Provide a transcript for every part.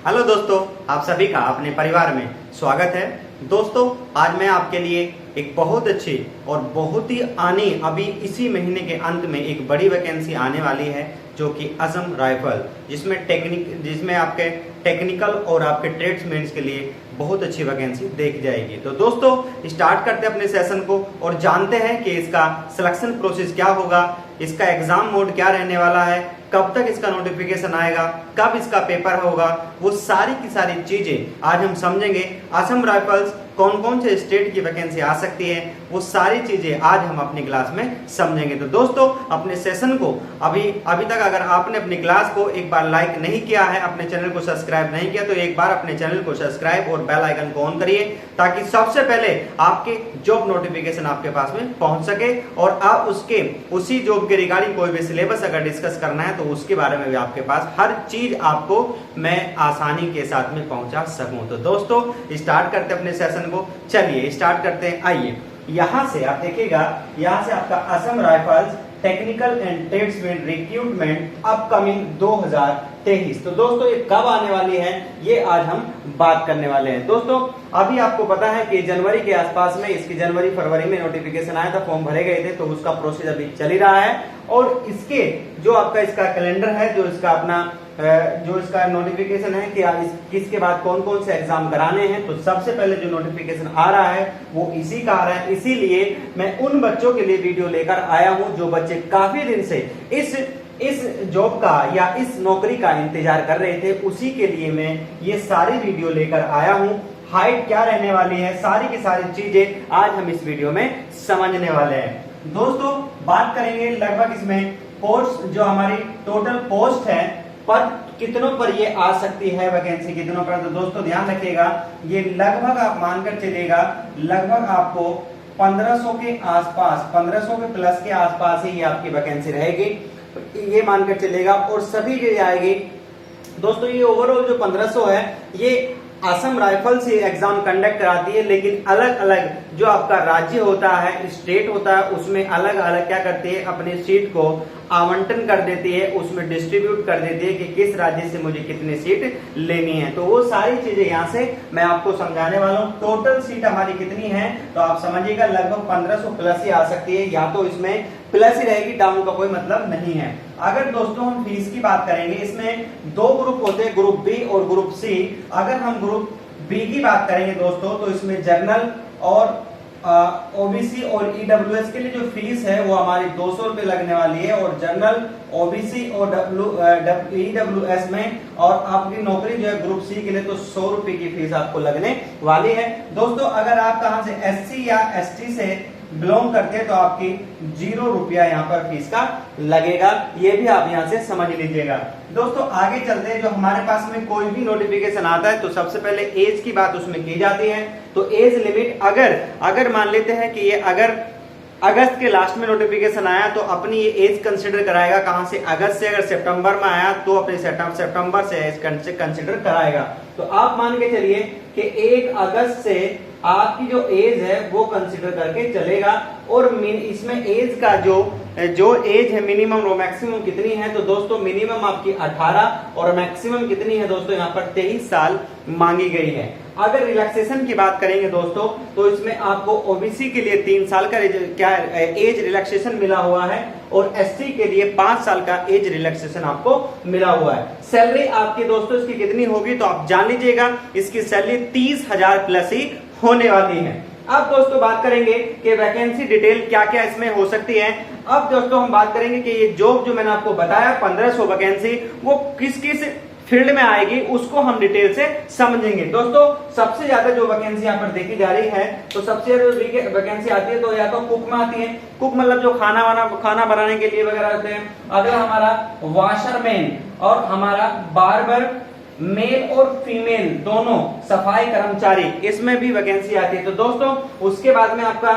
Hello दोस्तों, आप सभी का अपने परिवार में स्वागत है। दोस्तों, आज मैं आपके लिए एक बहुत अच्छी और बहुत ही अभी इसी महीने के अंत में एक बड़ी वैकेंसी आने वाली है, जो कि असम राइफल, जिसमें आपके टेक्निकल और आपके ट्रेड्समैन्स के लिए बहुत अच्छी वैकेंसी देखी जाएगी। तो दोस्तों, स्टार्ट करते हैं अपने सेशन को और जानते हैं कि इसका सिलेक्शन प्रोसेस क्या होगा, इसका एग्जाम मोड क्या रहने वाला है, कब तक इसका नोटिफिकेशन आएगा, कब इसका पेपर होगा, वो सारी की सारी चीजें आज हम समझेंगे। असम राइफल्स कौन कौन से स्टेट की वैकेंसी आ सकती है, वो सारी चीजें आज हम अपनी क्लास में समझेंगे। तो दोस्तों, अपने सेशन को अभी तक अगर आपने अपनी क्लास को एक बार लाइक नहीं किया है, अपने चैनल को सब्सक्राइब नहीं किया, तो एक बार अपने चैनल को सब्सक्राइब और बेल आइकन को ऑन करिए, ताकि सबसे पहले आपके जॉब नोटिफिकेशन आपके पास में पहुंच सके और आप उसी जॉब के रिगार्डिंग कोई भी सिलेबस अगर डिस्कस करना है तो उसके बारे में भी आपके पास हर चीज आपको मैं आसानी के साथ में पहुंचा सकूं। तो दोस्तों, स्टार्ट करते अपने सेशन को। चलिए स्टार्ट करते हैं। आइए, यहां से आप देखिएगा, यहां से आपका Assam rifles technical and tradesman recruitment upcoming 2023। तो दोस्तों, ये कब आने वाली है, ये आज हम बात करने वाले हैं। दोस्तों, अभी आपको पता है कि जनवरी के आसपास में इसकी जनवरी फरवरी में नोटिफिकेशन आया था, फॉर्म भरे गए थे, तो उसका प्रोसेस अभी चल ही रहा है। और इसके जो आपका इसका कैलेंडर है, जो इसका अपना जो इसका नोटिफिकेशन है कि किसके बाद कौन कौन से एग्जाम कराने हैं, तो सबसे पहले जो नोटिफिकेशन आ रहा है वो इसी का आ रहा है। इसीलिए मैं उन बच्चों के लिए वीडियो लेकर आया हूं जो बच्चे काफी दिन से इस जॉब का या इस नौकरी का इंतजार कर रहे थे, उसी के लिए मैं ये सारी वीडियो लेकर आया हूं। हाइट क्या रहने वाली है, सारी की सारी चीजें आज हम इस वीडियो में समझने वाले हैं। दोस्तों, बात करेंगे लगभग इसमें पोस्ट, जो हमारी टोटल पोस्ट है, पर कितनों पर ये आ सकती है वैकेंसी, कितनों पर। तो दोस्तों ध्यान रखिएगा, ये लगभग आप मानकर चलिएगा, लगभग आपको 1500 के आसपास, 1500 के प्लस के आसपास ही ये आपकी वैकेंसी रहेगी, ये मानकर चलेगा। और सभी जो आएगी दोस्तों, ये ओवरऑल जो 1500 है, ये असम राइफल से एग्जाम कंडक्ट कराती है, लेकिन अलग अलग जो आपका राज्य होता है, स्टेट होता है, उसमें अलग अलग क्या करती है, अपनी सीट को आवंटन कर देती है, उसमें डिस्ट्रीब्यूट कर देती है कि किस राज्य से मुझे कितनी सीट लेनी है। तो वो सारी चीजें यहाँ से मैं आपको समझाने वाला हूँ। टोटल सीट हमारी कितनी है, तो आप समझिएगा लगभग 1500 प्लस ही आ सकती है, या तो इसमें प्लस ही रहेगी, डाउन का कोई मतलब नहीं है। अगर दोस्तों हम फीस की बात करेंगे, इसमें दो ग्रुप होते हैं, ग्रुप बी और ग्रुप सी। अगर हम ग्रुप बी की बात करेंगे दोस्तों, तो इसमें जनरल और ओबीसी और ईडब्ल्यूएस के लिए जो फीस है वो हमारी 200 रुपए लगने वाली है, और जनरल, ओबीसी और ईडब्ल्यूएस में और आपकी नौकरी जो है ग्रुप सी के लिए, तो 100 रुपए की फीस आपको लगने वाली है। दोस्तों, अगर आप कहां से एससी या एसटी से बिलोंग करते हैं तो आपकी 0 रुपया यहाँ पर फीस का लगेगा, ये भी आप यहाँ से समझ लीजिएगा। दोस्तों, आगे चलते हैं। जो हमारे पास में कोई भी नोटिफिकेशन आता है तो सबसे पहले एज की बात उसमें की जाती है। तो एज लिमिट अगर मान लेते हैं कि ये अगर अगस्त के लास्ट में नोटिफिकेशन आया, तो अपनी ये एज कंसिडर कराएगा कहां से, अगस्त से। अगर सितंबर में आया तो अपने सितंबर से एज कंसिडर कराएगा। तो आप मान के चलिए कि 1 अगस्त से आपकी जो एज है वो कंसिडर करके चलेगा। और इसमें एज का जो एज है मिनिमम और मैक्सिमम कितनी है, तो दोस्तों मिनिमम आपकी 18 और मैक्सिमम कितनी है दोस्तों, यहाँ पर 23 साल मांगी गई है। अगर रिलैक्सेशन की बात करेंगे दोस्तों, तो इसमें आपको ओबीसी के लिए 3 साल का एज रिलैक्सेशन मिला हुआ है, और एसटी के लिए 5 साल का एज रिलैक्सेशन आपको मिला हुआ है। सैलरी आपकी दोस्तों इसकी कितनी होगी, तो आप जान लीजिएगा, इसकी सैलरी 30,000 प्लस ही होने वाली है। अब दोस्तों बात करेंगे कि वैकेंसी डिटेल क्या क्या इसमें हो सकती है। अब दोस्तों हम बात करेंगे कि ये जॉब जो मैंने आपको बताया 1500 वैकेंसी, वो किस किस फील्ड में आएगी, उसको हम डिटेल से समझेंगे। दोस्तों, सबसे ज्यादा जो वैकेंसी यहाँ पर देखी जा रही है, तो सबसे ज्यादा वैकेंसी आती है तो या तो कुक में आती है। कुक मतलब जो खाना बनाने के लिए वगैरह होते हैं। अगर हमारा वाशरमैन और हमारा बार्बर, मेल और फीमेल दोनों सफाई कर्मचारी, इसमें भी वैकेंसी आती है। तो दोस्तों, उसके बाद में आपका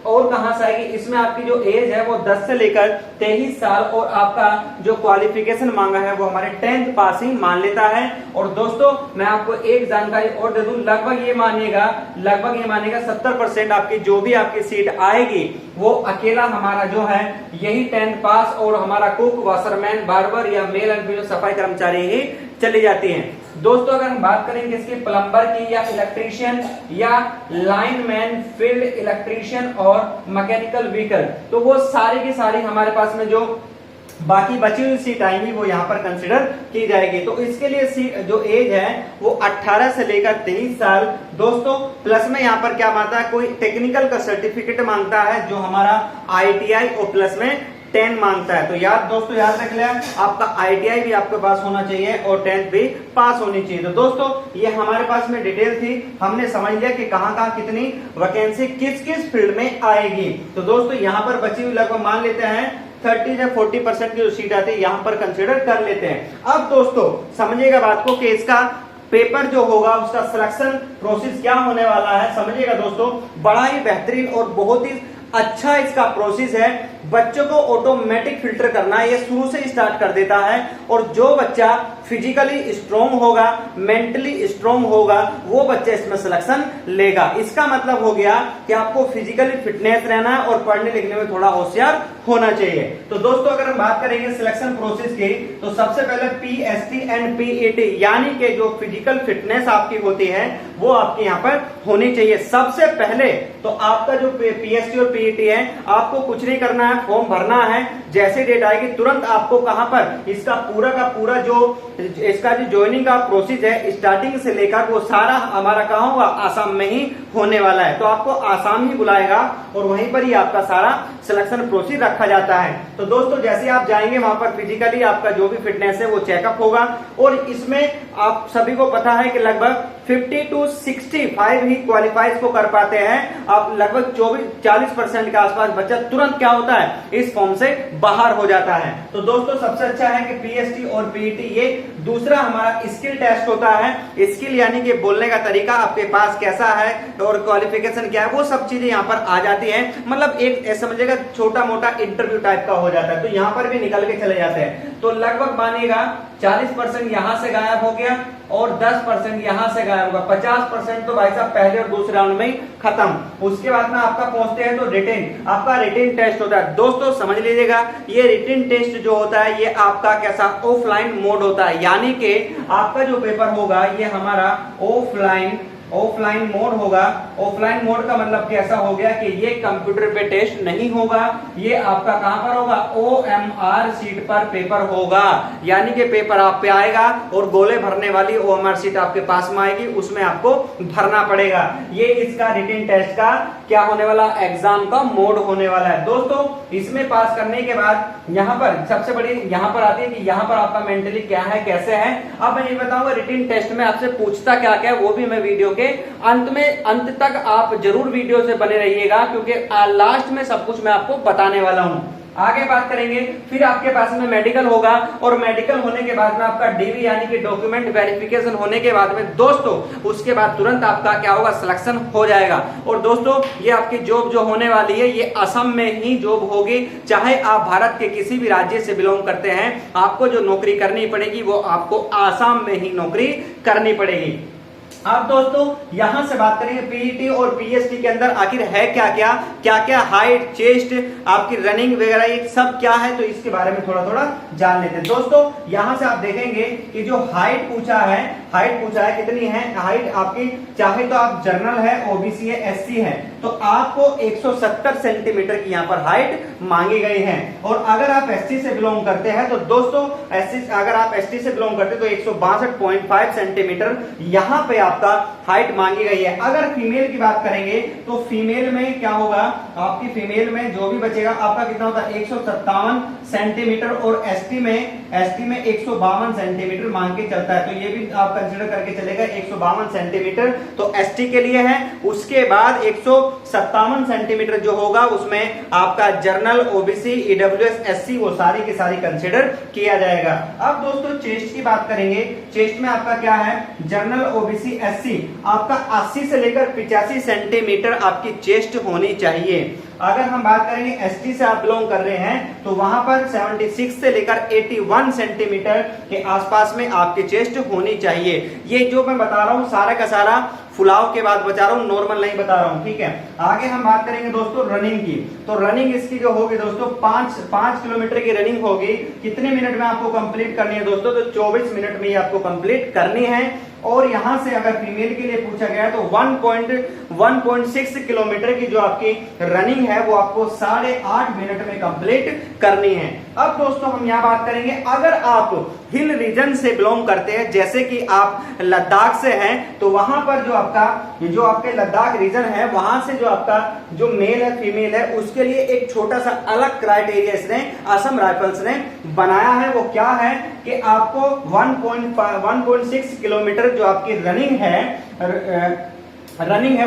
और कहां से आएगी, इसमें आपकी जो एज है वो 10 से लेकर 23 साल, और आपका जो क्वालिफिकेशन मांगा है वो हमारे 10th पासिंग मान लेता है। और दोस्तों, मैं आपको एक जानकारी और दे दूं, लगभग ये मानिएगा 70% आपकी जो भी आपकी सीट आएगी वो अकेला हमारा जो है यही 10th पास और हमारा कुक, वाशरमैन, बार्बर या मेल एंड फीमेल सफाई कर्मचारी ही चली जाती हैं। दोस्तों अगर हम बात करेंगे इसके प्लम्बर की या इलेक्ट्रीशियन या लाइनमैन, फील्ड इलेक्ट्रीशियन और मैकेनिकल व्हीकल, तो वो सारी की सारी हमारे पास में जो बाकी बची हुई सीट आएंगी वो यहाँ पर कंसिडर की जाएगी। तो इसके लिए सीट जो एज है वो 18 से लेकर 23 साल। दोस्तों प्लस में यहाँ पर क्या मांगता है, कोई टेक्निकल का सर्टिफिकेट मांगता है जो हमारा ITI और प्लस में 10 मांगता है। तो याद दोस्तों याद रख लिया, आपका ITI भी आपके पास होना चाहिए और 10th भी पास होनी चाहिए। तो दोस्तों ये हमारे पास में डिटेल थी, हमने समझ लिया कि कहां कहां कितनी वैकेंसी किस किस फील्ड में आएगी। तो दोस्तों यहाँ पर बची हुई लगभग मान लेते हैं 30 या 40% की जो सीट आती है यहाँ पर कंसिडर कर लेते हैं। अब दोस्तों समझिएगा बात को कि इसका पेपर जो होगा उसका सिलेक्शन प्रोसेस क्या होने वाला है, समझिएगा दोस्तों। बड़ा ही बेहतरीन और बहुत ही अच्छा इसका प्रोसेस है। बच्चों को ऑटोमेटिक फिल्टर करना ये शुरू से स्टार्ट कर देता है, और जो बच्चा फिजिकली स्ट्रॉन्ग होगा, मेंटली स्ट्रॉन्ग होगा, वो बच्चा इसमें सिलेक्शन लेगा। इसका मतलब हो गया कि आपको फिजिकली फिटनेस रहना है और पढ़ने लिखने में थोड़ा होशियार होना चाहिए। तो दोस्तों अगर हम बात करेंगे सिलेक्शन प्रोसेस की, तो सबसे पहले PST एंड PET यानी कि जो फिजिकल फिटनेस आपकी होती है वो आपके यहाँ पर होनी चाहिए। सबसे पहले तो आपका जो PST और PET है, आपको कुछ नहीं करना है, फॉर्म भरना है। जैसे डेट आएगी तुरंत आपको कहां पर इसका पूरा का पूरा जो इसका जो ज्वाइनिंग का प्रोसेस है स्टार्टिंग से लेकर वो सारा हमारा कहां होगा, आसाम में ही होने वाला है। तो आपको आसाम ही बुलाएगा और वहीं पर ही आपका सारा सिलेक्शन प्रोसेस रखा जाता है। तो दोस्तों जैसे आप जाएंगे वहां पर फिजिकली आपका जो भी फिटनेस है वो चेकअप होगा, और इसमें आप सभी को पता है कि लगभग 50 to 65 ही क्वालिफाइज को कर पाते हैं। आप लगभग 40% के आसपास बच्चा तुरंत क्या होता है, इस फॉर्म से बाहर हो जाता है। तो दोस्तों सबसे अच्छा है कि PST और PET ये दूसरा हमारा स्किल टेस्ट होता है। स्किल यानी कि बोलने का तरीका आपके पास कैसा है और क्वालिफिकेशन क्या है, वो सब चीजें यहाँ पर आ जाती है। मतलब एक समझिएगा छोटा मोटा इंटरव्यू टाइप का हो जाता है। तो यहाँ पर भी निकल के चले जाते हैं। तो लगभग मानिएगा 40% यहां से गायब हो गया और 10% यहां से गायब होगा। 50% तो भाई साहब पहले और दूसरे राउंड में ही खत्म। उसके बाद में आपका पहुंचते हैं तो रिटेन, आपका रिटेन टेस्ट होता है। दोस्तों समझ लीजिएगा, ये रिटेन टेस्ट जो होता है ये आपका कैसा ऑफलाइन मोड होता है, यानी कि आपका जो पेपर होगा ये हमारा ऑफलाइन मोड होगा। ऑफलाइन मोड का मतलब कैसा हो गया कि ये कंप्यूटर पे टेस्ट नहीं होगा, ये आपका कहां पर होगा, OMR सीट पर पेपर होगा। यानी कि पेपर आप पे आएगा और गोले भरने वाली OMR सीट आपके पास में आएगी, उसमें आपको भरना पड़ेगा। ये इसका रिटन टेस्ट का क्या होने वाला, एग्जाम का मोड होने वाला है। दोस्तों इसमें पास करने के बाद यहाँ पर सबसे बड़ी यहाँ पर आती है कि यहाँ पर आपका मेंटली क्या है, कैसे है। अब मैं ये बताऊंगा रिटन टेस्ट में आपसे पूछता क्या क्या है, वो भी मैं वीडियो के अंत तक आप जरूर वीडियो से बने रहिएगा, क्योंकि लास्ट में सब कुछ मैं आपको बताने वाला हूं। आगे बात करेंगे, फिर आपके पास में मेडिकल होगा, और मेडिकल होने के बाद में आपका DV यानी कि डॉक्यूमेंट वेरिफिकेशन होने के बाद में दोस्तों उसके बाद तुरंत आपका क्या होगा, सिलेक्शन हो जाएगा। और दोस्तों ये आपकी जॉब जो होने वाली है ये असम में ही जॉब होगी। चाहे आप भारत के किसी भी राज्य से बिलोंग करते हैं, आपको जो नौकरी करनी पड़ेगी वो आपको आसाम में ही नौकरी करनी पड़ेगी। अब दोस्तों यहां से बात करेंगे PET और PST के अंदर आखिर है क्या क्या हाइट, चेस्ट, आपकी रनिंग वगैरह ये सब क्या है, तो इसके बारे में थोड़ा थोड़ा जान लेते हैं। दोस्तों यहां से आप देखेंगे कि जो हाइट पूछा है कितनी है हाइट आपकी, चाहे तो आप जनरल है, OBC है, SC है, तो आपको 170 सेंटीमीटर की यहाँ पर हाइट मांगी गई है। और अगर आप SC से बिलोंग करते हैं तो दोस्तों अगर आप ST से बिलोंग करते हैं तो 162.5 सेंटीमीटर यहाँ पे आपका हाइट मांगी गई है। अगर फीमेल की बात करेंगे तो फीमेल में क्या होगा, आपकी फीमेल में जो भी बचेगा आपका कितना होता है 157 सेंटीमीटर, और ST में 152 सेंटीमीटर मांग के चलता है। तो ये भी आप कंसीडर करके चलेगा 152 सेंटीमीटर तो ST के लिए है। उसके बाद 157 सेंटीमीटर जो होगा उसमें आपका जर्नल, OBC, EWS, SC वो सारी की सारी कंसीडर किया जाएगा। अब दोस्तों चेस्ट की बात करेंगे, चेस्ट में आपका क्या है, जर्नल, OBC, SC आपका 80 से लेकर 85 सेंटीमीटर आपकी चेस्ट होनी चाहिए। अगर हम बात करेंगे एसटी से आप बिलोंग कर रहे हैं तो वहां पर 76 से लेकर 81 सेंटीमीटर के आसपास में आपकी चेस्ट होनी चाहिए। ये जो मैं बता रहा हूं सारा का सारा फुलाव के बाद बता रहा हूं, नॉर्मल नहीं बता रहा हूं, ठीक है। आगे हम बात करेंगे दोस्तों रनिंग की। तो रनिंग इसकी जो होगी दोस्तों 5 किलोमीटर की रनिंग होगी। कितने मिनट में आपको कंप्लीट करनी है दोस्तों? तो 24 मिनट में ही आपको कंप्लीट करनी है। और यहां से अगर फीमेल के लिए पूछा गया तो 1.6 किलोमीटर की जो आपकी रनिंग है वो आपको 8.5 मिनट में कंप्लीट करनी है। अब दोस्तों हम यहां बात करेंगे, अगर आप हिल रीजन से बिलोंग करते हैं, जैसे कि आप लद्दाख से हैं, तो वहां पर जो आपके लद्दाख रीजन है वहां से जो आपका जो मेल है फीमेल है उसके लिए एक छोटा सा अलग क्राइटेरिया इसने असम राइफल्स ने बनाया है। वो क्या है कि आपको 1.6 किलोमीटर जो आपकी रनिंग है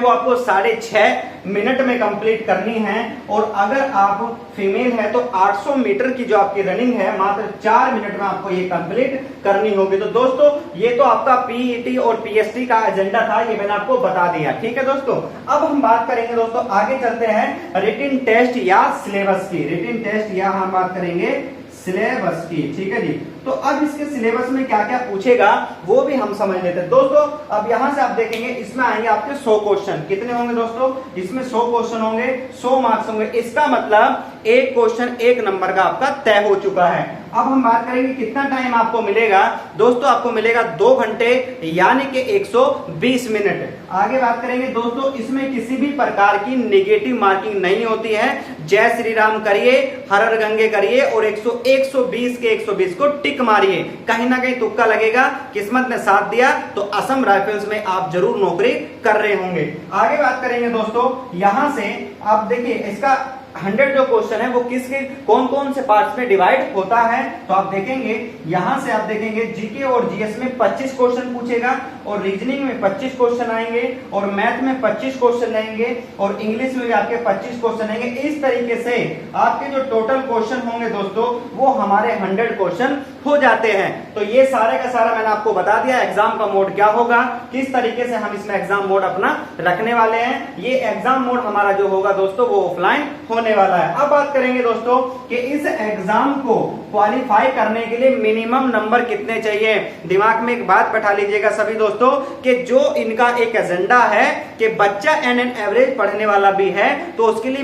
वो आपको 6.5 मिनट में कंप्लीट करनी है। और अगर आप फीमेल है तो 800 मीटर की जो आपकी रनिंग है मात्र 4 मिनट में आपको ये कंप्लीट करनी होगी। तो दोस्तों ये तो आपका पीईटी और पीएसटी का एजेंडा था, ये मैंने आपको बता दिया, ठीक है दोस्तों। अब हम बात करेंगे दोस्तों, आगे चलते हैं रिटन टेस्ट या सिलेबस की। रिटन टेस्ट या हम बात करेंगे सिलेबस की, ठीक है जी। तो अब इसके सिलेबस में क्या क्या पूछेगा वो भी हम समझ लेते हैं दोस्तों। अब यहां से आप देखेंगे इसमें आएंगे आपके 100 क्वेश्चन। कितने होंगे दोस्तों? इसमें 100 क्वेश्चन होंगे, 100 मार्क्स होंगे। इसका मतलब एक क्वेश्चन 1 नंबर का आपका तय हो चुका है। अब हम बात करेंगे कितना टाइम आपको मिलेगा दोस्तों? आपको मिलेगा 2 घंटे यानी कि 120 मिनट। आगे बात करेंगे दोस्तों, इसमें किसी भी प्रकार की नेगेटिव मार्किंग नहीं होती है। जय श्री राम करिए, हर हर गंगे करिए और 120 के 120 को टिक मारिए। कहीं ना कहीं तुक्का लगेगा, किस्मत ने साथ दिया तो असम राइफल्स में आप जरूर नौकरी कर रहे होंगे। आगे बात करेंगे दोस्तों, यहां से आप देखिए इसका 100 जो क्वेश्चन है वो किसके कौन कौन से पार्ट्स में डिवाइड होता है। तो आप देखेंगे यहां से आप देखेंगे जीके और जीएस में 25 क्वेश्चन पूछेगा और रीजनिंग में 25 क्वेश्चन आएंगे और मैथ में 25 क्वेश्चन आएंगे और इंग्लिश में भी आपके 25 क्वेश्चन आएंगे। इस तरीके से आपके जो टोटल क्वेश्चन होंगे दोस्तों वो हमारे 100 क्वेश्चन हो जाते हैं। तो ये सारे का सारा मैंने आपको बता दिया एग्जाम का मोड क्या होगा, किस तरीके से हम इसमें एग्जाम मोड अपना रखने वाले हैं। ये एग्जाम मोड हमारा जो होगा दोस्तों वो ऑफलाइन होने वाला है। अब बात करेंगे दोस्तों कि इस एग्जाम को क्वालिफाई करने के लिए मिनिमम नंबर कितने चाहिए। दिमाग में एक बात बैठा लीजिएगा सभी दोस्तों कि जो इनका एक एजेंडा है कि बच्चा एन एवरेज पढ़ने वाला भी है तो उसके लिए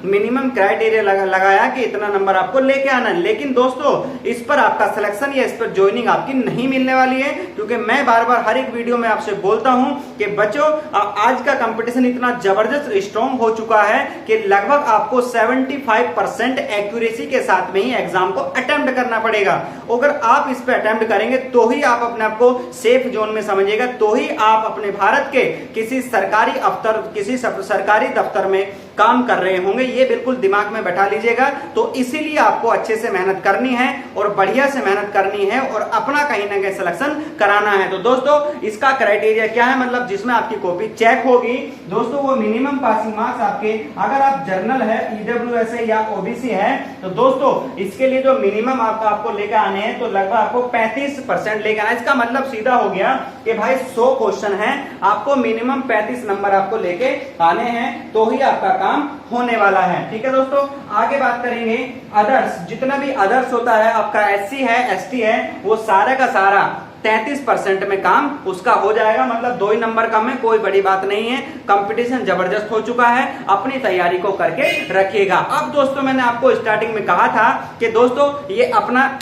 मिनिमम क्राइटेरिया लगाया कि इतना नंबर आपको लेके आना है। लेकिन दोस्तों इस पर आपका सिलेक्शन या इस पर ज्वाइनिंग आपकी नहीं मिलने वाली है, क्योंकि मैं बार बार हर एक वीडियो में आपसे बोलता हूं कि बच्चों आज का कंपटीशन इतना जबरदस्त स्ट्रॉन्ग हो चुका है कि लगभग आपको 75% एक्यूरेसी के साथ में ही एग्जाम को अटेम्प्ट करना पड़ेगा। अगर आप इस पे अटेम्प्ट करेंगे तो ही आप अपने आप को सेफ जोन में समझिएगा, तो ही आप अपने भारत के किसी सरकारी दफ्तर में काम कर रहे होंगे। ये बिल्कुल दिमाग में बैठा लीजिएगा। तो इसीलिए आपको अच्छे से मेहनत करनी है और बढ़िया से मेहनत करनी है और अपना कहीं ना कहीं सिलेक्शन कराना है। तो दोस्तों इसका क्राइटेरिया क्या है, मतलब जिसमें आपकी कॉपी चेक होगी दोस्तों वो मिनिमम पासिंग मार्क्स आपके, अगर आप जर्नल है, ईडब्ल्यूएस है या ओबीसी है तो दोस्तों इसके लिए जो मिनिमम आपको लेकर आने हैं तो लगभग आपको 35% लेकर आना। इसका मतलब सीधा हो गया कि भाई 100 क्वेश्चन है, आपको मिनिमम 35 नंबर आपको लेके आने हैं तो ही आपका काम होने वाला है। ठीक है दोस्तों, आगे बात करेंगे अदर्स। जितना भी अदर्स होता है आपका एससी है, एसटी है, वो सारा का सारा 33% में काम उसका हो जाएगा। मतलब 2 ही नंबर कम है, कोई बड़ी बात नहीं है। कंपटीशन जबरदस्त हो चुका है, अपनी तैयारी को करके रखिएगा। अब दोस्तों मैंने आपको स्टार्टिंग में कहा था कि दोस्तों ये अपना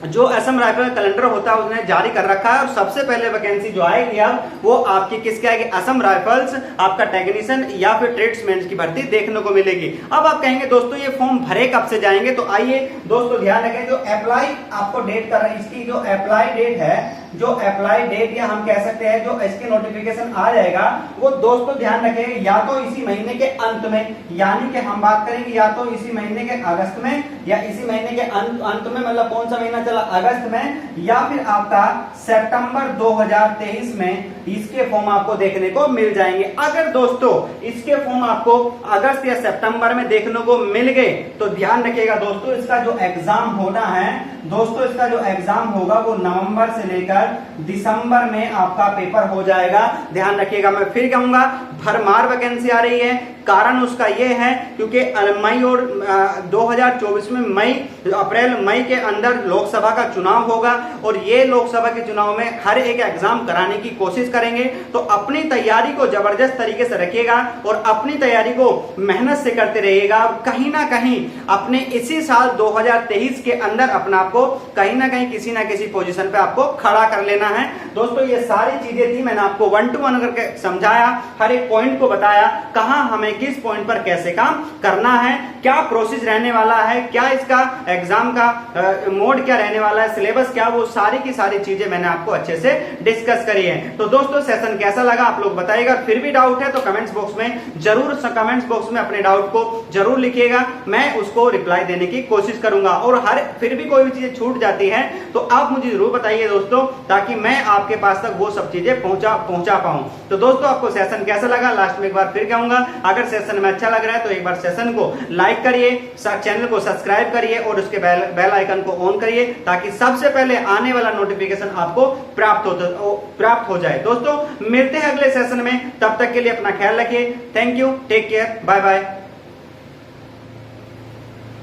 जो असम राइफल कैलेंडर होता है उसने जारी कर रखा है और सबसे पहले वैकेंसी जो आएगी अब वो आपकी किसके आएगी, असम राइफल्स आपका टेक्नीशियन या फिर ट्रेड्समैन की भर्ती देखने को मिलेगी। अब आप कहेंगे दोस्तों ये फॉर्म भरे कब से जाएंगे, तो आइए दोस्तों ध्यान रखें जो अप्लाई आपको डेट कर रहे हैं, इसकी जो अप्लाई डेट है, जो अप्लाई डेट या हम कह सकते हैं जो इसके नोटिफिकेशन आ जाएगा वो दोस्तों ध्यान रखें या तो इसी महीने के अंत में, यानी कि हम बात करेंगे या तो इसी महीने के अगस्त में या इसी महीने के अंत में, मतलब कौन सा महीना चला, अगस्त में, या फिर आपका सितंबर 2023 में इसके फॉर्म आपको देखने को मिल जाएंगे। अगर दोस्तों इसके फॉर्म आपको अगस्त या सितंबर में देखने को मिल गए तो ध्यान रखिएगा दोस्तों इसका जो एग्जाम होना है दोस्तों, इसका जो एग्जाम होगा वो नवंबर से लेकर दिसंबर में आपका पेपर हो जाएगा। ध्यान रखिएगा, मैं फिर कहूंगा भरमार वैकेंसी आ रही है, कारण उसका यह है क्योंकि मई और 2024 में अप्रैल मई के अंदर लोकसभा का चुनाव होगा और ये लोकसभा के चुनाव में हर एक एग्जाम कराने की कोशिश करेंगे। तो अपनी तैयारी को जबरदस्त तरीके से रखिएगा और अपनी तैयारी को मेहनत से करते रहिएगा। कहीं ना कहीं अपने इसी साल 2023 के अंदर अपना आपको कहीं ना कहीं किसी ना किसी पोजीशन पे आपको खड़ा कर लेना है। दोस्तों ये सारी चीजें थी, मैंने आपको 1 to 1 करके समझाया, हर एक पॉइंट को बताया, कहां हमें किस पॉइंट पर कैसे काम करना है, क्या प्रोसेस रहने वाला है, क्या इसका एग्जाम का मोड क्या रहने वाला है, सिलेबस क्या, वो सारी की सारी चीजें मैंने आपको अच्छे से डिस्कस करी है। तो दोस्तों सेशन कैसा लगा आप लोग बताइएगा। फिर भी डाउट है तो कमेंट्स बॉक्स में जरूर अपने डाउट को जरूर लिखिएगा, मैं उसको रिप्लाई देने की कोशिश करूंगा। और फिर भी कोई भी चीजें छूट जाती है तो आप मुझे जरूर बताइए दोस्तों, ताकि मैं आपके पास तक वो सब चीजें पहुंचा पाऊं। तो दोस्तों आपको सेशन कैसा लगा लास्ट में एक बार फिर कहूंगा, अगर सेशन में अच्छा लग रहा है तो एक बार सेशन को लाइक करिए, चैनल को सब्सक्राइब करिए और उसके बेल आइकन को ऑन करिए, ताकि सबसे पहले आने वाला नोटिफिकेशन आपको प्राप्त हो जाए। दोस्तों मिलते हैं अगले सेशन में, तब तक के लिए अपना ख्याल रखिए। Thank you, take care, bye bye.